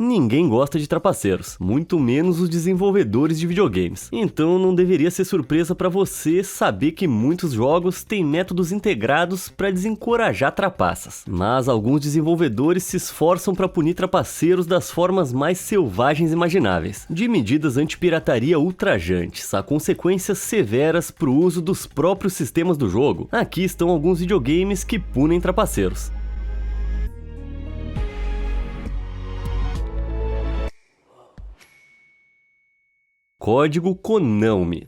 Ninguém gosta de trapaceiros, muito menos os desenvolvedores de videogames. Então não deveria ser surpresa para você saber que muitos jogos têm métodos integrados para desencorajar trapaças. Mas alguns desenvolvedores se esforçam para punir trapaceiros das formas mais selvagens imagináveis, de medidas anti-pirataria ultrajantes a consequências severas para o uso dos próprios sistemas do jogo. Aqui estão alguns videogames que punem trapaceiros. Código Konami.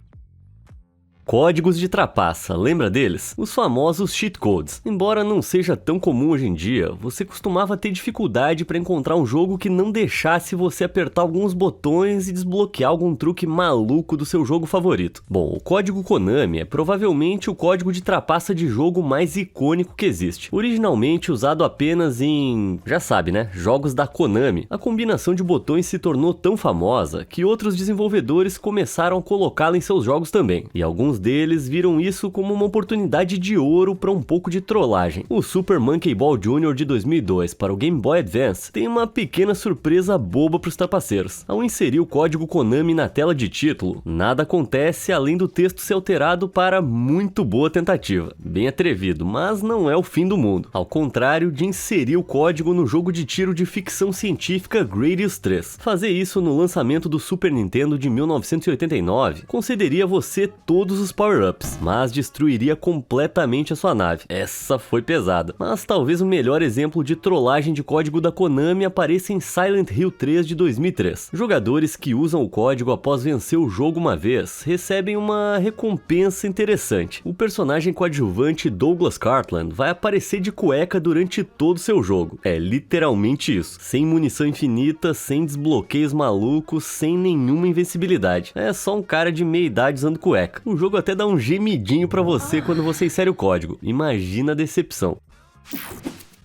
Códigos de trapaça, lembra deles? Os famosos cheat codes. Embora não seja tão comum hoje em dia, você costumava ter dificuldade para encontrar um jogo que não deixasse você apertar alguns botões e desbloquear algum truque maluco do seu jogo favorito. Bom, o código Konami é provavelmente o código de trapaça de jogo mais icônico que existe. Originalmente usado apenas em, já sabe né, jogos da Konami, a combinação de botões se tornou tão famosa que outros desenvolvedores começaram a colocá-la em seus jogos também. E alguns deles viram isso como uma oportunidade de ouro para um pouco de trollagem. O Super Monkey Ball Jr. de 2002 para o Game Boy Advance tem uma pequena surpresa boba para os trapaceiros. Ao inserir o código Konami na tela de título, nada acontece além do texto ser alterado para muito boa tentativa. Bem atrevido, mas não é o fim do mundo. Ao contrário de inserir o código no jogo de tiro de ficção científica Gradius 3. Fazer isso no lançamento do Super Nintendo de 1989 concederia a você todos os power-ups, mas destruiria completamente a sua nave. Essa foi pesada. Mas talvez o melhor exemplo de trollagem de código da Konami apareça em Silent Hill 3 de 2003. Jogadores que usam o código após vencer o jogo uma vez recebem uma recompensa interessante. O personagem coadjuvante Douglas Cartland vai aparecer de cueca durante todo o seu jogo. É literalmente isso. Sem munição infinita, sem desbloqueios malucos, sem nenhuma invencibilidade. É só um cara de meia idade usando cueca. O jogo até dá um gemidinho pra você quando você insere o código. Imagina a decepção.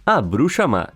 A Bruxa Má.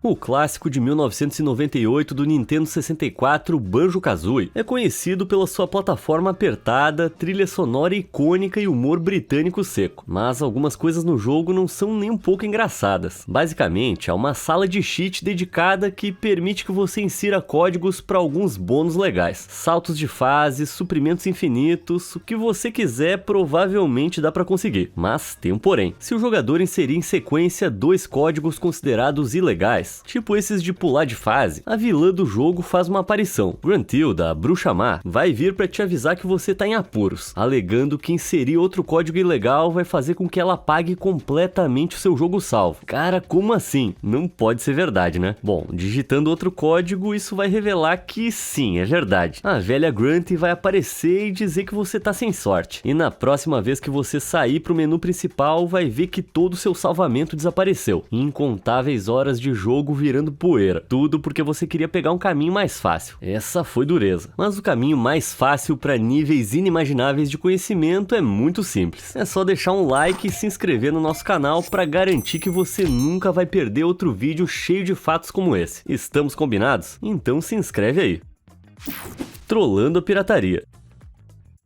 O clássico de 1998 do Nintendo 64, Banjo-Kazooie, é conhecido pela sua plataforma apertada, trilha sonora icônica e humor britânico seco. Mas algumas coisas no jogo não são nem um pouco engraçadas. Basicamente, há uma sala de cheat dedicada que permite que você insira códigos para alguns bônus legais. Saltos de fase, suprimentos infinitos, o que você quiser provavelmente dá para conseguir. Mas tem um porém. Se o jogador inserir em sequência 2 códigos considerados ilegais, tipo esses de pular de fase, a vilã do jogo faz uma aparição. Gruntilda, a Bruxa Má, vai vir para te avisar que você tá em apuros, alegando que inserir outro código ilegal vai fazer com que ela apague completamente o seu jogo salvo. Cara, como assim? Não pode ser verdade, né? Bom, digitando outro código, isso vai revelar que sim, é verdade. A velha Grunt vai aparecer e dizer que você tá sem sorte. E na próxima vez que você sair pro menu principal, vai ver que todo o seu salvamento desapareceu. Incontáveis horas de jogo virando poeira. Tudo porque você queria pegar um caminho mais fácil. Essa foi dureza. Mas o caminho mais fácil para níveis inimagináveis de conhecimento é muito simples. É só deixar um like e se inscrever no nosso canal para garantir que você nunca vai perder outro vídeo cheio de fatos como esse. Estamos combinados? Então se inscreve aí. Trollando a pirataria.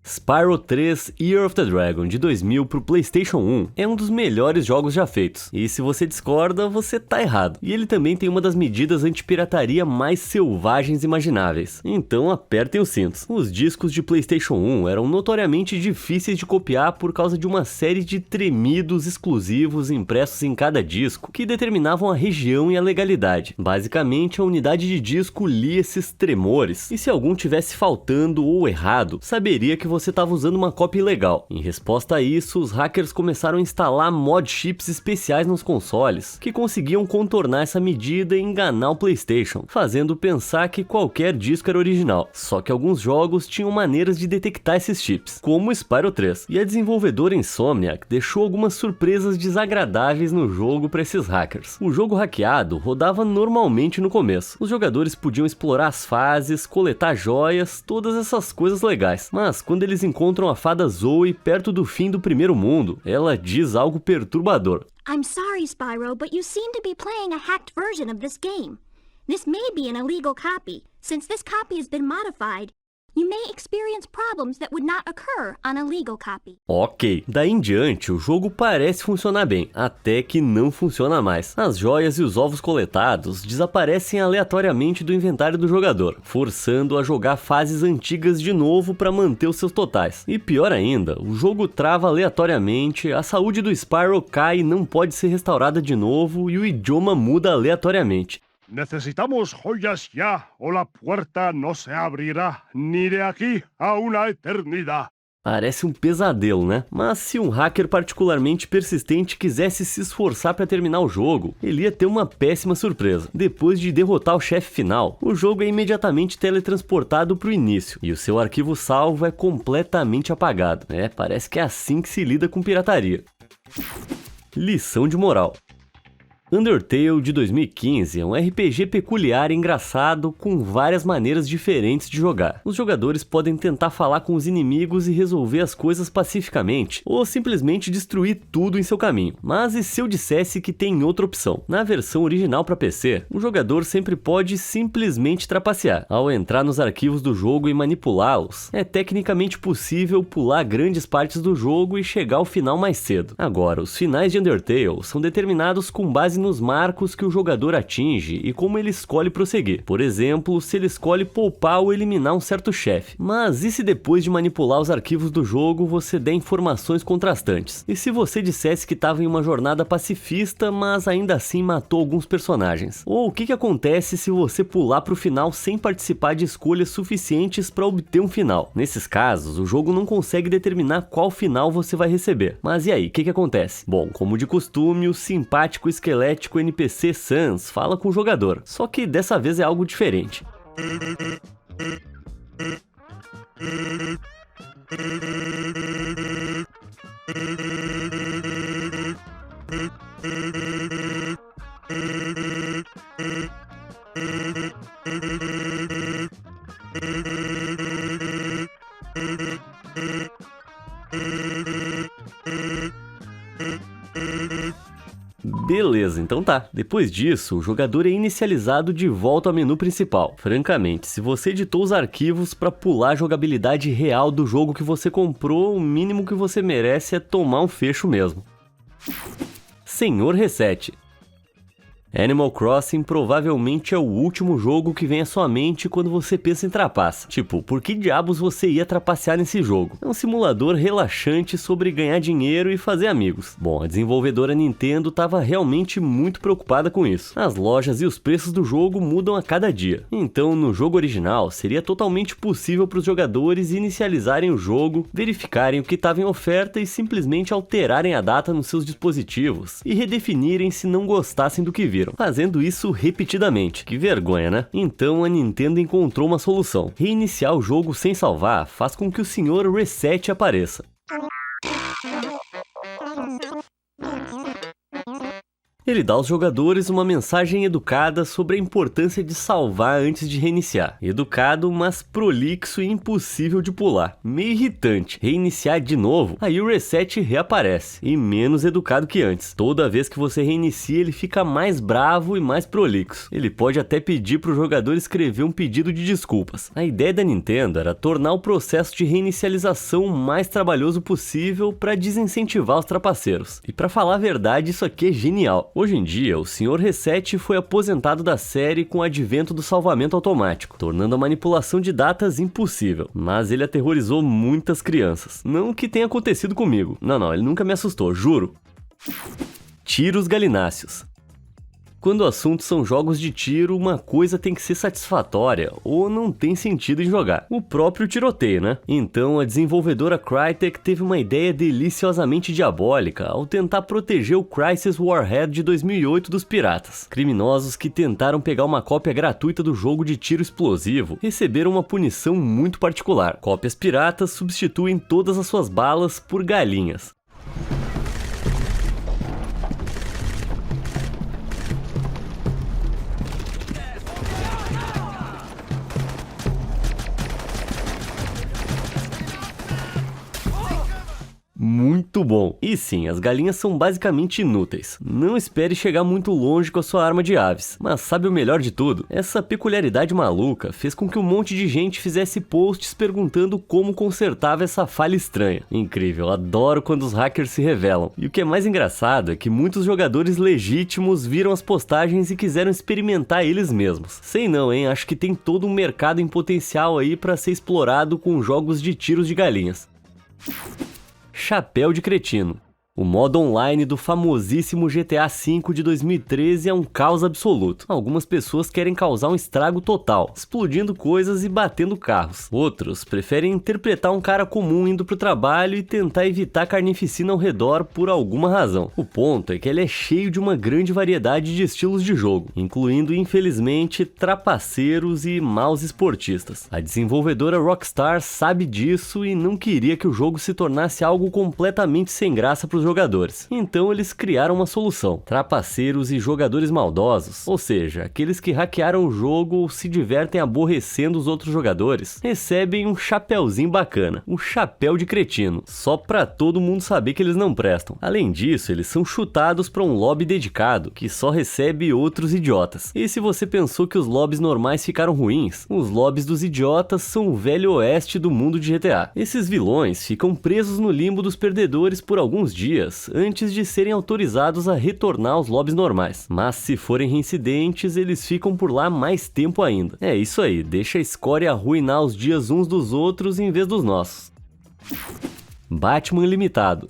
Spyro 3 Year of the Dragon de 2000 pro PlayStation 1 é um dos melhores jogos já feitos, e se você discorda, você tá errado. E ele também tem uma das medidas anti-pirataria mais selvagens imagináveis, então apertem os cintos. Os discos de PlayStation 1 eram notoriamente difíceis de copiar por causa de uma série de tremidos exclusivos impressos em cada disco que determinavam a região e a legalidade. Basicamente, a unidade de disco lia esses tremores, e se algum tivesse faltando ou errado, saberia que você estava usando uma cópia ilegal. Em resposta a isso, os hackers começaram a instalar mod chips especiais nos consoles, que conseguiam contornar essa medida e enganar o PlayStation, fazendo pensar que qualquer disco era original. Só que alguns jogos tinham maneiras de detectar esses chips, como o Spyro 3. E a desenvolvedora Insomniac deixou algumas surpresas desagradáveis no jogo para esses hackers. O jogo hackeado rodava normalmente no começo. Os jogadores podiam explorar as fases, coletar joias, todas essas coisas legais. Mas quando eles encontram a fada Zoe perto do fim do primeiro mundo, ela diz algo perturbador. I'm sorry, Spyro, but you seem to be playing a hacked version of this game. This may be an illegal copy. Since this copy has been modified, You may experience problems that would not occur on a legal copy. Ok, daí em diante o jogo parece funcionar bem, até que não funciona mais. As joias e os ovos coletados desaparecem aleatoriamente do inventário do jogador, forçando a jogar fases antigas de novo para manter os seus totais. E pior ainda, o jogo trava aleatoriamente, a saúde do Spyro cai e não pode ser restaurada de novo e o idioma muda aleatoriamente. Necesitamos joyas ya, o la puerta no se abrirá, ni de aquí a una eternidad. Parece um pesadelo, né? Mas se um hacker particularmente persistente quisesse se esforçar para terminar o jogo, ele ia ter uma péssima surpresa. Depois de derrotar o chefe final, o jogo é imediatamente teletransportado para o início, e o seu arquivo salvo é completamente apagado. Parece que é assim que se lida com pirataria. Lição de moral. Undertale de 2015 é um RPG peculiar e engraçado com várias maneiras diferentes de jogar. Os jogadores podem tentar falar com os inimigos e resolver as coisas pacificamente, ou simplesmente destruir tudo em seu caminho. Mas e se eu dissesse que tem outra opção? Na versão original para PC, o jogador sempre pode simplesmente trapacear. Ao entrar nos arquivos do jogo e manipulá-los, é tecnicamente possível pular grandes partes do jogo e chegar ao final mais cedo. Agora, os finais de Undertale são determinados com base nos marcos que o jogador atinge e como ele escolhe prosseguir. Por exemplo, se ele escolhe poupar ou eliminar um certo chefe. Mas e se depois de manipular os arquivos do jogo você der informações contrastantes? E se você dissesse que estava em uma jornada pacifista, mas ainda assim matou alguns personagens? Ou o que acontece se você pular para o final sem participar de escolhas suficientes para obter um final? Nesses casos, o jogo não consegue determinar qual final você vai receber. Mas e aí, o que acontece? Bom, como de costume, o simpático esqueleto NPC Sans fala com o jogador, só que dessa vez é algo diferente. Beleza, então tá. Depois disso, o jogador é inicializado de volta ao menu principal. Francamente, se você editou os arquivos para pular a jogabilidade real do jogo que você comprou, o mínimo que você merece é tomar um fecho mesmo. Senhor Reset. Animal Crossing provavelmente é o último jogo que vem à sua mente quando você pensa em trapaça. Tipo, por que diabos você ia trapacear nesse jogo? É um simulador relaxante sobre ganhar dinheiro e fazer amigos. Bom, a desenvolvedora Nintendo estava realmente muito preocupada com isso. As lojas e os preços do jogo mudam a cada dia. Então, no jogo original, seria totalmente possível para os jogadores inicializarem o jogo, verificarem o que estava em oferta e simplesmente alterarem a data nos seus dispositivos e redefinirem se não gostassem do que viram. Fazendo isso repetidamente. Que vergonha, né? Então a Nintendo encontrou uma solução. Reiniciar o jogo sem salvar faz com que o Sr. Reset apareça. Ele dá aos jogadores uma mensagem educada sobre a importância de salvar antes de reiniciar. Educado, mas prolixo e impossível de pular. Meio irritante. Reiniciar de novo, aí o reset reaparece. E menos educado que antes. Toda vez que você reinicia, ele fica mais bravo e mais prolixo. Ele pode até pedir para o jogador escrever um pedido de desculpas. A ideia da Nintendo era tornar o processo de reinicialização o mais trabalhoso possível para desincentivar os trapaceiros. E para falar a verdade, isso aqui é genial. Hoje em dia, o Sr. Reset foi aposentado da série com o advento do salvamento automático, tornando a manipulação de datas impossível. Mas ele aterrorizou muitas crianças. Não que tenha acontecido comigo. Não, ele nunca me assustou, juro. Tiros galináceos. Quando o assunto são jogos de tiro, uma coisa tem que ser satisfatória, ou não tem sentido em jogar. O próprio tiroteio, né? Então a desenvolvedora Crytek teve uma ideia deliciosamente diabólica ao tentar proteger o Crysis Warhead de 2008 dos piratas. Criminosos que tentaram pegar uma cópia gratuita do jogo de tiro explosivo receberam uma punição muito particular. Cópias piratas substituem todas as suas balas por galinhas. Muito muito bom. E sim, as galinhas são basicamente inúteis. Não espere chegar muito longe com a sua arma de aves. Mas sabe o melhor de tudo? Essa peculiaridade maluca fez com que um monte de gente fizesse posts perguntando como consertava essa falha estranha. Incrível, adoro quando os hackers se revelam. E o que é mais engraçado é que muitos jogadores legítimos viram as postagens e quiseram experimentar eles mesmos. Sei não, hein? Acho que tem todo um mercado em potencial aí para ser explorado com jogos de tiros de galinhas. Chapéu de cretino. O modo online do famosíssimo GTA V de 2013 é um caos absoluto. Algumas pessoas querem causar um estrago total, explodindo coisas e batendo carros. Outros preferem interpretar um cara comum indo pro trabalho e tentar evitar carnificina ao redor por alguma razão. O ponto é que ele é cheio de uma grande variedade de estilos de jogo, incluindo, infelizmente, trapaceiros e maus esportistas. A desenvolvedora Rockstar sabe disso e não queria que o jogo se tornasse algo completamente sem graça pros jogadores. Então eles criaram uma solução: trapaceiros e jogadores maldosos, ou seja, aqueles que hackearam o jogo ou se divertem aborrecendo os outros jogadores, recebem um chapéuzinho bacana, o chapéu de cretino, só pra todo mundo saber que eles não prestam. Além disso, eles são chutados pra um lobby dedicado, que só recebe outros idiotas. E se você pensou que os lobbies normais ficaram ruins, os lobbies dos idiotas são o velho oeste do mundo de GTA. Esses vilões ficam presos no limbo dos perdedores por alguns dias, antes de serem autorizados a retornar aos lobbies normais. Mas se forem reincidentes, eles ficam por lá mais tempo ainda. É isso aí, deixa a escória arruinar os dias uns dos outros em vez dos nossos. Batman Limitado.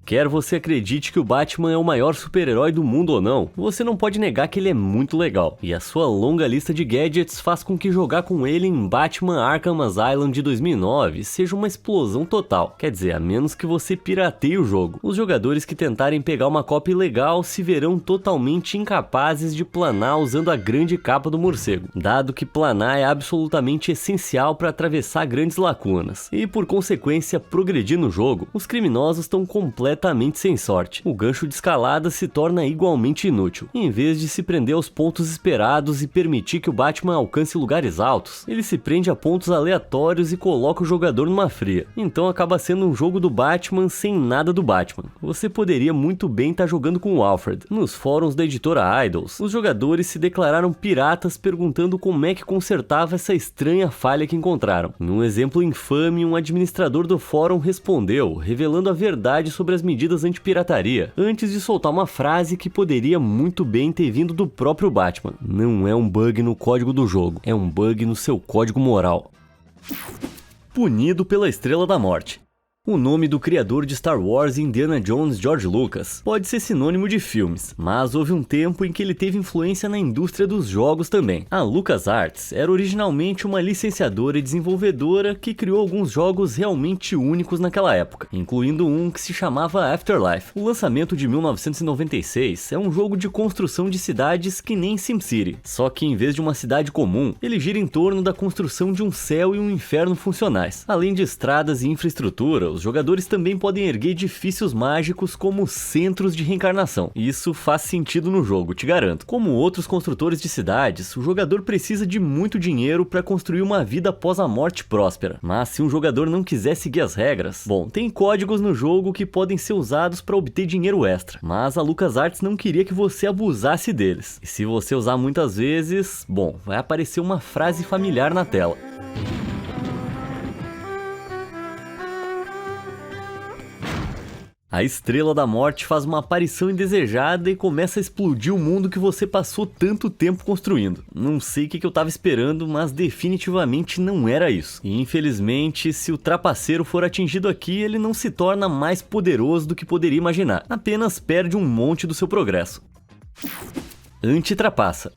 Quer você acredite que o Batman é o maior super-herói do mundo ou não, você não pode negar que ele é muito legal, e a sua longa lista de gadgets faz com que jogar com ele em Batman Arkham Asylum de 2009 seja uma explosão total. Quer dizer, a menos que você pirateie o jogo. Os jogadores que tentarem pegar uma cópia ilegal se verão totalmente incapazes de planar usando a grande capa do morcego, dado que planar é absolutamente essencial para atravessar grandes lacunas, e por consequência progredir no jogo. Os criminosos estão completamente sem sorte. O gancho de escalada se torna igualmente inútil. Em vez de se prender aos pontos esperados e permitir que o Batman alcance lugares altos, ele se prende a pontos aleatórios e coloca o jogador numa fria. Então acaba sendo um jogo do Batman sem nada do Batman. Você poderia muito bem estar jogando com o Alfred. Nos fóruns da editora Idols, os jogadores se declararam piratas perguntando como é que consertava essa estranha falha que encontraram. Num exemplo infame, um administrador do fórum respondeu, revelando a verdade sobre as medidas anti-pirataria, antes de soltar uma frase que poderia muito bem ter vindo do próprio Batman. Não é um bug no código do jogo, é um bug no seu código moral. Punido pela Estrela da Morte. O nome do criador de Star Wars e Indiana Jones, George Lucas, pode ser sinônimo de filmes, mas houve um tempo em que ele teve influência na indústria dos jogos também. A LucasArts era originalmente uma licenciadora e desenvolvedora que criou alguns jogos realmente únicos naquela época, incluindo um que se chamava Afterlife. O lançamento de 1996 é um jogo de construção de cidades que nem SimCity, só que em vez de uma cidade comum, ele gira em torno da construção de um céu e um inferno funcionais. Além de estradas e infraestrutura, os jogadores também podem erguer edifícios mágicos como centros de reencarnação. Isso faz sentido no jogo, te garanto. Como outros construtores de cidades, o jogador precisa de muito dinheiro para construir uma vida após a morte próspera. Mas se um jogador não quiser seguir as regras, bom, tem códigos no jogo que podem ser usados para obter dinheiro extra. Mas a LucasArts não queria que você abusasse deles. E se você usar muitas vezes, bom, vai aparecer uma frase familiar na tela. A Estrela da Morte faz uma aparição indesejada e começa a explodir o mundo que você passou tanto tempo construindo. Não sei o que eu tava esperando, mas definitivamente não era isso. E infelizmente, se o trapaceiro for atingido aqui, ele não se torna mais poderoso do que poderia imaginar. Apenas perde um monte do seu progresso. Antitrapaça.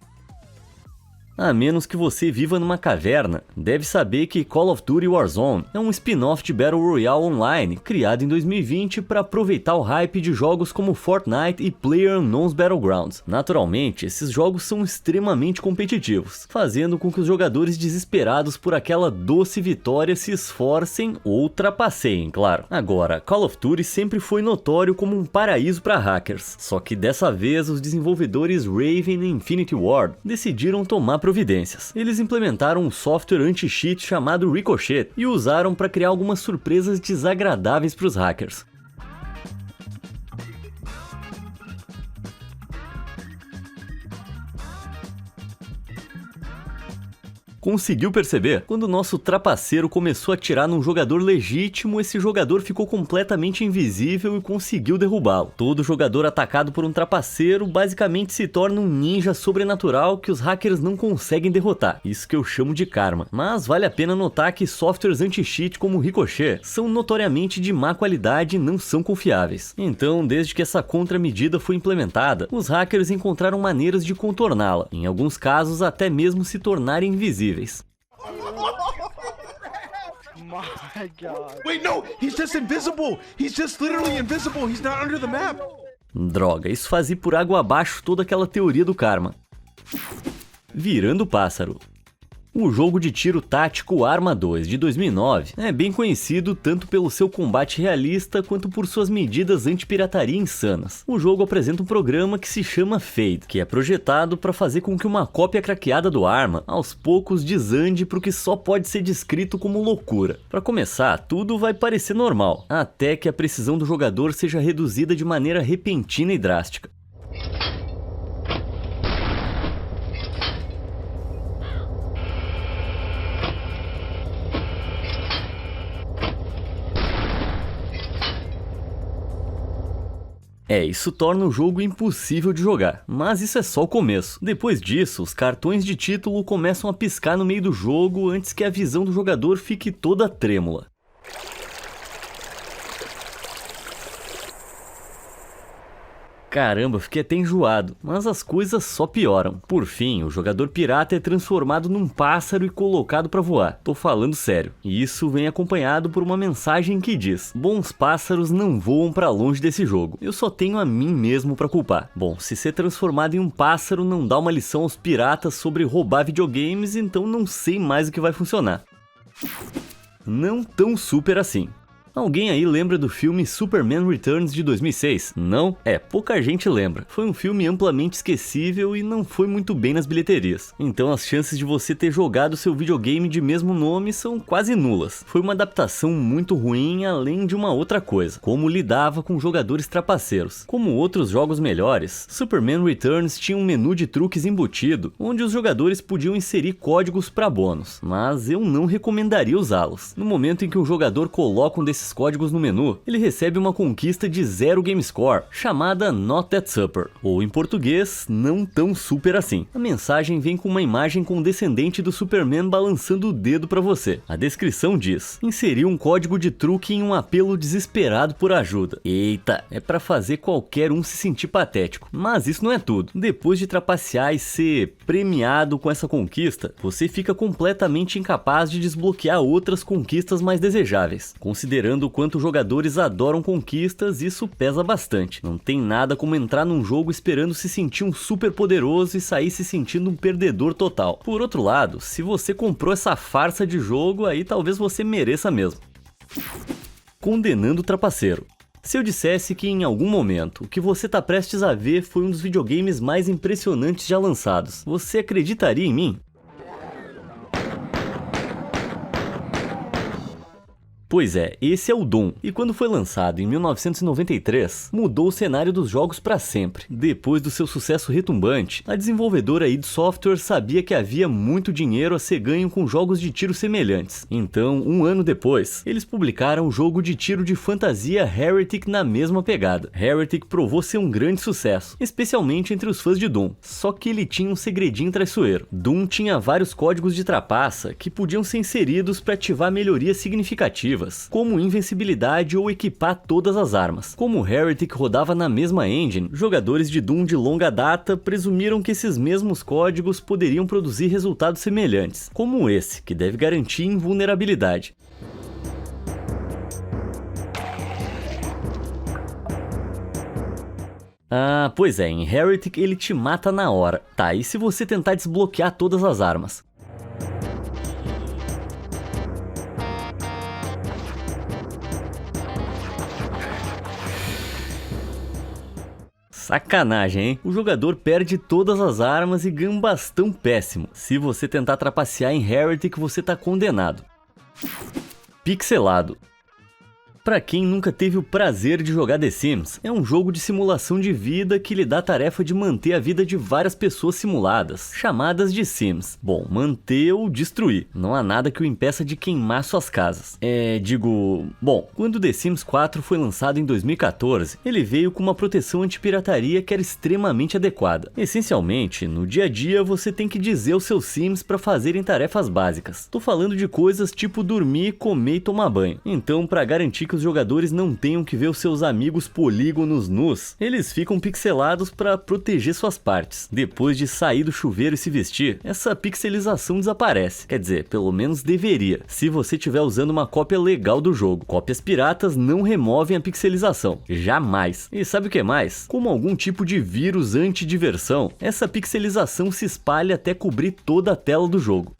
A menos que você viva numa caverna, deve saber que Call of Duty Warzone é um spin-off de Battle Royale Online, criado em 2020 para aproveitar o hype de jogos como Fortnite e PlayerUnknown's Battlegrounds. Naturalmente, esses jogos são extremamente competitivos, fazendo com que os jogadores desesperados por aquela doce vitória se esforcem ou trapaceiem, claro. Agora, Call of Duty sempre foi notório como um paraíso para hackers, só que dessa vez os desenvolvedores Raven e Infinity Ward decidiram tomar providências. Eles implementaram um software anti-cheat chamado Ricochet e o usaram para criar algumas surpresas desagradáveis para os hackers. Conseguiu perceber? Quando o nosso trapaceiro começou a atirar num jogador legítimo, esse jogador ficou completamente invisível e conseguiu derrubá-lo. Todo jogador atacado por um trapaceiro basicamente se torna um ninja sobrenatural que os hackers não conseguem derrotar. Isso que eu chamo de karma. Mas vale a pena notar que softwares anti-cheat como o Ricochet são notoriamente de má qualidade e não são confiáveis. Então, desde que essa contramedida foi implementada, os hackers encontraram maneiras de contorná-la, em alguns casos até mesmo se tornarem invisíveis. My God. Wait, no, he's just invisible. He's just literally invisible. He's not under the map. Droga, isso fazia por água abaixo toda aquela teoria do karma. Virando pássaro. O jogo de tiro tático Arma 2 de 2009 é bem conhecido tanto pelo seu combate realista quanto por suas medidas anti-pirataria insanas. O jogo apresenta um programa que se chama Fade, que é projetado para fazer com que uma cópia craqueada do Arma aos poucos desande para o que só pode ser descrito como loucura. Para começar, tudo vai parecer normal, até que a precisão do jogador seja reduzida de maneira repentina e drástica. Isso torna o jogo impossível de jogar, mas isso é só o começo. Depois disso, os cartões de título começam a piscar no meio do jogo antes que a visão do jogador fique toda trêmula. Caramba, fiquei até enjoado, mas as coisas só pioram. Por fim, o jogador pirata é transformado num pássaro e colocado pra voar. Tô falando sério. E isso vem acompanhado por uma mensagem que diz: bons pássaros não voam pra longe desse jogo. Eu só tenho a mim mesmo pra culpar. Bom, se ser transformado em um pássaro não dá uma lição aos piratas sobre roubar videogames, então não sei mais o que vai funcionar. Não tão super assim. Alguém aí lembra do filme Superman Returns de 2006? Não? Pouca gente lembra. Foi um filme amplamente esquecível e não foi muito bem nas bilheterias. Então as chances de você ter jogado seu videogame de mesmo nome são quase nulas. Foi uma adaptação muito ruim, além de uma outra coisa: como lidava com jogadores trapaceiros. Como outros jogos melhores, Superman Returns tinha um menu de truques embutido, onde os jogadores podiam inserir códigos para bônus, mas eu não recomendaria usá-los. No momento em que um jogador coloca um desses códigos no menu, ele recebe uma conquista de 0 game score, chamada Not That Super, ou em português, não tão super assim. A mensagem vem com uma imagem condescendente do Superman balançando o dedo para você. A descrição diz: inseriu um código de truque em um apelo desesperado por ajuda. Eita, é para fazer qualquer um se sentir patético. Mas isso não é tudo. Depois de trapacear e ser premiado com essa conquista, você fica completamente incapaz de desbloquear outras conquistas mais desejáveis. Considerando o quanto jogadores adoram conquistas, isso pesa bastante. Não tem nada como entrar num jogo esperando se sentir um super poderoso e sair se sentindo um perdedor total. Por outro lado, se você comprou essa farsa de jogo, aí talvez você mereça mesmo. Condenando o trapaceiro. Se eu dissesse que em algum momento o que você tá prestes a ver foi um dos videogames mais impressionantes já lançados, você acreditaria em mim? Pois é, esse é o Doom, e quando foi lançado em 1993, mudou o cenário dos jogos para sempre. Depois do seu sucesso retumbante, a desenvolvedora id Software sabia que havia muito dinheiro a ser ganho com jogos de tiro semelhantes. Então, um ano depois, eles publicaram o jogo de tiro de fantasia Heretic na mesma pegada. Heretic provou ser um grande sucesso, especialmente entre os fãs de Doom, só que ele tinha um segredinho traiçoeiro. Doom tinha vários códigos de trapaça que podiam ser inseridos para ativar melhorias significativas, como invencibilidade ou equipar todas as armas. Como o Heretic rodava na mesma engine, jogadores de Doom de longa data presumiram que esses mesmos códigos poderiam produzir resultados semelhantes, como esse, que deve garantir invulnerabilidade. Ah, pois é, em Heretic ele te mata na hora. Tá, e se você tentar desbloquear todas as armas? Sacanagem, hein? O jogador perde todas as armas e ganha um bastão péssimo. Se você tentar trapacear em Heretic, você tá condenado. Pixelado. Pra quem nunca teve o prazer de jogar The Sims, é um jogo de simulação de vida que lhe dá a tarefa de manter a vida de várias pessoas simuladas, chamadas de Sims. Bom, manter ou destruir. Não há nada que o impeça de queimar suas casas. Bom, quando The Sims 4 foi lançado em 2014, ele veio com uma proteção anti-pirataria que era extremamente adequada. Essencialmente, no dia a dia você tem que dizer aos seus Sims para fazerem tarefas básicas. Tô falando de coisas tipo dormir, comer e tomar banho. Então, para garantir que os jogadores não tenham que ver os seus amigos polígonos nus, eles ficam pixelados para proteger suas partes. Depois de sair do chuveiro e se vestir, essa pixelização desaparece. Quer dizer, pelo menos deveria, se você estiver usando uma cópia legal do jogo. Cópias piratas não removem a pixelização, jamais. E sabe o que mais? Como algum tipo de vírus anti-diversão, essa pixelização se espalha até cobrir toda a tela do jogo.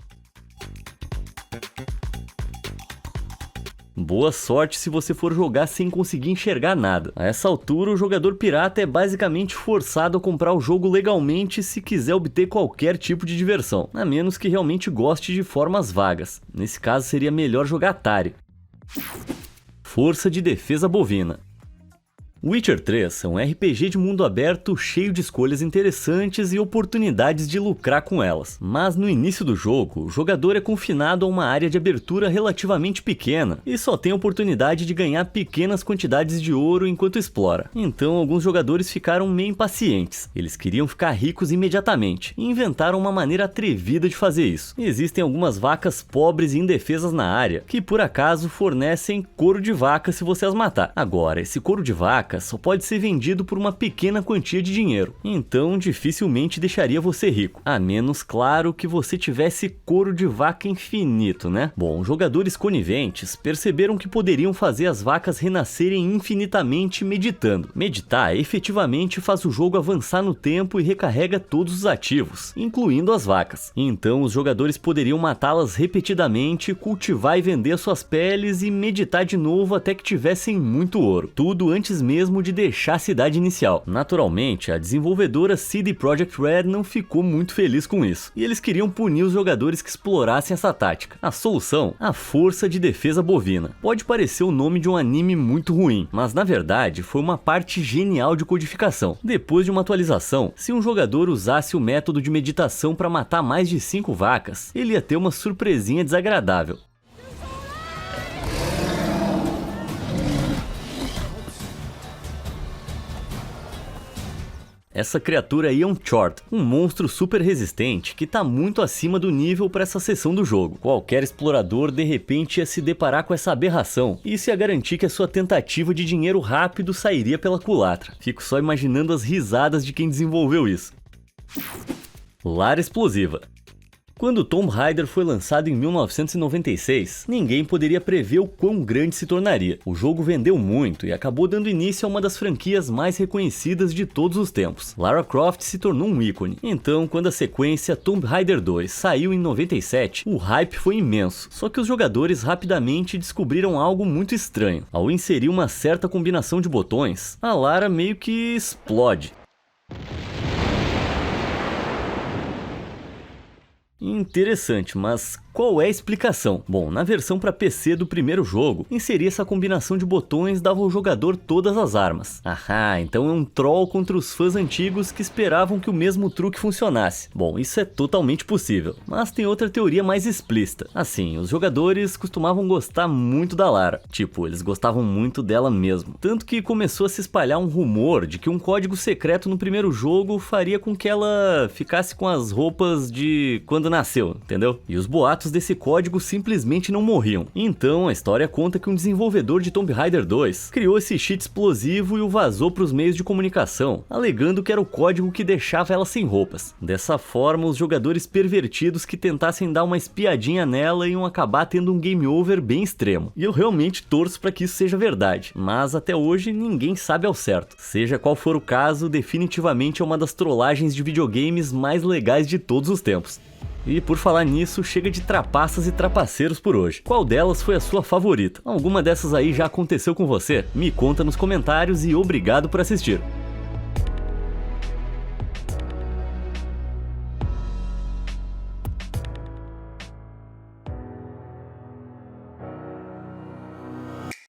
Boa sorte se você for jogar sem conseguir enxergar nada. A essa altura, o jogador pirata é basicamente forçado a comprar o jogo legalmente se quiser obter qualquer tipo de diversão, a menos que realmente goste de formas vagas. Nesse caso, seria melhor jogar Atari. Força de defesa bovina. Witcher 3 é um RPG de mundo aberto cheio de escolhas interessantes e oportunidades de lucrar com elas. Mas no início do jogo, o jogador é confinado a uma área de abertura relativamente pequena e só tem a oportunidade de ganhar pequenas quantidades de ouro enquanto explora. Então alguns jogadores ficaram meio impacientes. Eles queriam ficar ricos imediatamente e inventaram uma maneira atrevida de fazer isso. Existem algumas vacas pobres e indefesas na área que por acaso fornecem couro de vaca se você as matar. Agora, esse couro de vaca só pode ser vendido por uma pequena quantia de dinheiro, então dificilmente deixaria você rico, a menos, claro, que você tivesse couro de vaca infinito, né? Bom, jogadores coniventes perceberam que poderiam fazer as vacas renascerem infinitamente meditando. Meditar efetivamente faz o jogo avançar no tempo e recarrega todos os ativos, incluindo as vacas. Então os jogadores poderiam matá-las repetidamente, cultivar e vender suas peles e meditar de novo até que tivessem muito ouro. Tudo antes mesmo de deixar a cidade inicial. Naturalmente, a desenvolvedora CD Projekt Red não ficou muito feliz com isso, e eles queriam punir os jogadores que explorassem essa tática. A solução? A Força de Defesa Bovina. Pode parecer o nome de um anime muito ruim, mas na verdade foi uma parte genial de codificação. Depois de uma atualização, se um jogador usasse o método de meditação para matar mais de 5 vacas, ele ia ter uma surpresinha desagradável. Essa criatura aí é um Chort, um monstro super resistente que tá muito acima do nível para essa seção do jogo. Qualquer explorador de repente ia se deparar com essa aberração, e isso ia garantir que a sua tentativa de dinheiro rápido sairia pela culatra. Fico só imaginando as risadas de quem desenvolveu isso. Lara explosiva. Quando Tomb Raider foi lançado em 1996, ninguém poderia prever o quão grande se tornaria. O jogo vendeu muito e acabou dando início a uma das franquias mais reconhecidas de todos os tempos. Lara Croft se tornou um ícone. Então, quando a sequência Tomb Raider 2 saiu em 97, o hype foi imenso. Só que os jogadores rapidamente descobriram algo muito estranho. Ao inserir uma certa combinação de botões, a Lara meio que explode. Interessante, mas qual é a explicação? Bom, na versão para PC do primeiro jogo, inserir essa combinação de botões dava ao jogador todas as armas. Ahá, então é um troll contra os fãs antigos que esperavam que o mesmo truque funcionasse. Bom, isso é totalmente possível, mas tem outra teoria mais explícita. Assim, os jogadores costumavam gostar muito da Lara. Tipo, eles gostavam muito dela mesmo. Tanto que começou a se espalhar um rumor de que um código secreto no primeiro jogo faria com que ela ficasse com as roupas de quando nasceu, entendeu? E os boatos desse código simplesmente não morriam. Então a história conta que um desenvolvedor de Tomb Raider 2 criou esse cheat explosivo e o vazou para os meios de comunicação, alegando que era o código que deixava ela sem roupas. Dessa forma, os jogadores pervertidos que tentassem dar uma espiadinha nela iam acabar tendo um game over bem extremo. E eu realmente torço para que isso seja verdade, mas até hoje ninguém sabe ao certo. Seja qual for o caso, definitivamente é uma das trollagens de videogames mais legais de todos os tempos. E por falar nisso, chega de trapaças e trapaceiros por hoje. Qual delas foi a sua favorita? Alguma dessas aí já aconteceu com você? Me conta nos comentários e obrigado por assistir.